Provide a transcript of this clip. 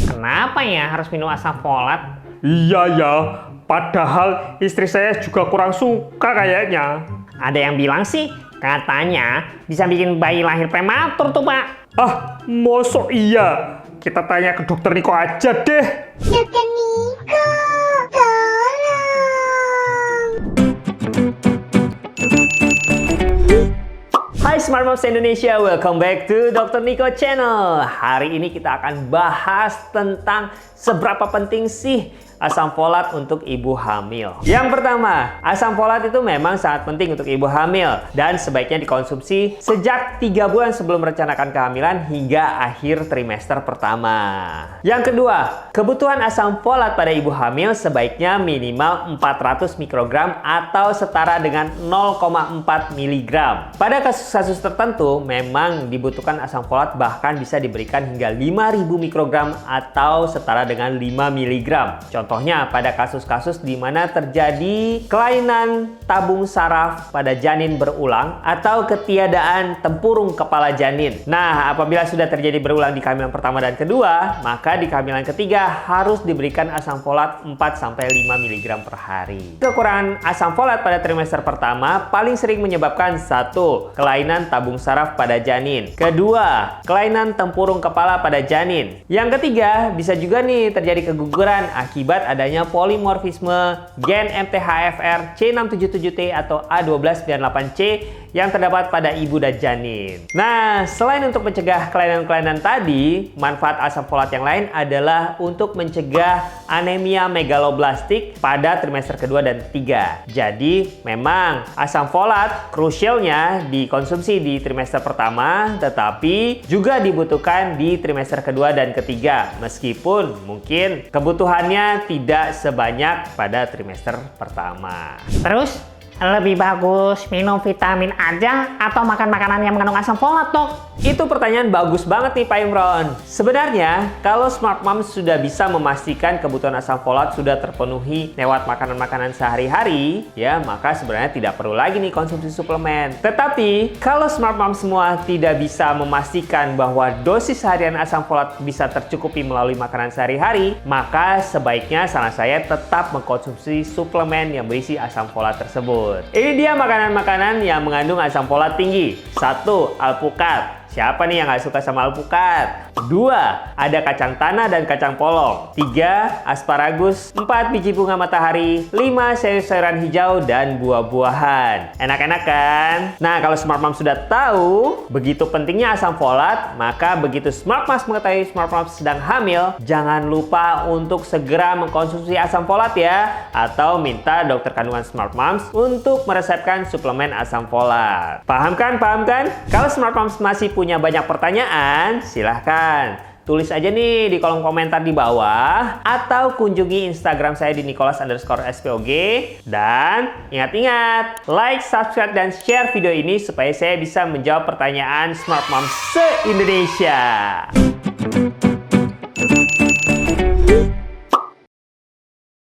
Kenapa ya harus minum asam folat? Iya ya, padahal istri saya juga kurang suka kayaknya. Ada yang bilang sih, katanya bisa bikin bayi lahir prematur tuh, Pak. Ah, mosok iya? Kita tanya ke dokter Niko aja deh. Dokter Niko, tolong. Hai Smart Moms Indonesia, welcome back to Dr. Niko Channel. Hari ini kita akan bahas tentang seberapa penting sih asam folat untuk ibu hamil. Yang pertama, asam folat itu memang sangat penting untuk ibu hamil dan sebaiknya dikonsumsi sejak 3 bulan sebelum merencanakan kehamilan hingga akhir trimester pertama. Yang kedua, kebutuhan asam folat pada ibu hamil sebaiknya minimal 400 mikrogram atau setara dengan 0,4 mg. Pada kasus-kasus tertentu memang dibutuhkan asam folat bahkan bisa diberikan hingga 5000 mikrogram atau setara dengan 5 mg. Contohnya pada kasus-kasus di mana terjadi kelainan tabung saraf pada janin berulang atau ketiadaan tempurung kepala janin. Nah, apabila sudah terjadi berulang di kehamilan pertama dan kedua, maka di kehamilan ketiga harus diberikan asam folat 4-5 mg per hari. Kekurangan asam folat pada trimester pertama paling sering menyebabkan 1. Kelainan tabung saraf pada janin. Kedua, kelainan tempurung kepala pada janin. Yang ketiga, bisa juga nih terjadi keguguran akibat adanya polimorfisme gen MTHFR C677T atau A1298C yang terdapat pada ibu dan janin. Nah, selain untuk mencegah kelainan-kelainan tadi, manfaat asam folat yang lain adalah untuk mencegah anemia megaloblastik pada trimester kedua dan ketiga. Jadi, memang asam folat krusialnya dikonsumsi di trimester pertama, tetapi juga dibutuhkan di trimester kedua dan ketiga, meskipun mungkin kebutuhannya tidak sebanyak pada trimester pertama. Terus, lebih bagus minum vitamin aja atau makan makanan yang mengandung asam folat, Dok? Itu pertanyaan bagus banget nih Pak Imron. Sebenarnya, kalau Smart Moms sudah bisa memastikan kebutuhan asam folat sudah terpenuhi lewat makanan-makanan sehari-hari, ya maka sebenarnya tidak perlu lagi nih konsumsi suplemen. Tetapi, kalau Smart Moms semua tidak bisa memastikan bahwa dosis harian asam folat bisa tercukupi melalui makanan sehari-hari, maka sebaiknya saran saya tetap mengkonsumsi suplemen yang berisi asam folat tersebut. Ini dia makanan-makanan yang mengandung asam folat tinggi. 1. Alpukat. Siapa nih yang nggak suka sama alpukat? 2. Ada kacang tanah dan kacang polong. 3. Asparagus. 4. Biji bunga matahari. 5. Sayur-sayuran hijau dan buah-buahan. Enak-enak kan? Nah, kalau Smart Mom sudah tahu begitu pentingnya asam folat, maka begitu Smart Moms mengetahui Smart Moms sedang hamil, jangan lupa untuk segera mengkonsumsi asam folat ya, atau minta dokter kandungan Smart Moms untuk meresepkan suplemen asam folat. Paham kan? Paham kan? Kalau Smart Moms masih punya banyak pertanyaan, silahkan tulis aja nih di kolom komentar di bawah atau kunjungi Instagram saya di Nicholas_SPOG. Dan ingat-ingat, like, subscribe, dan share video ini supaya saya bisa menjawab pertanyaan Smart Moms se-Indonesia.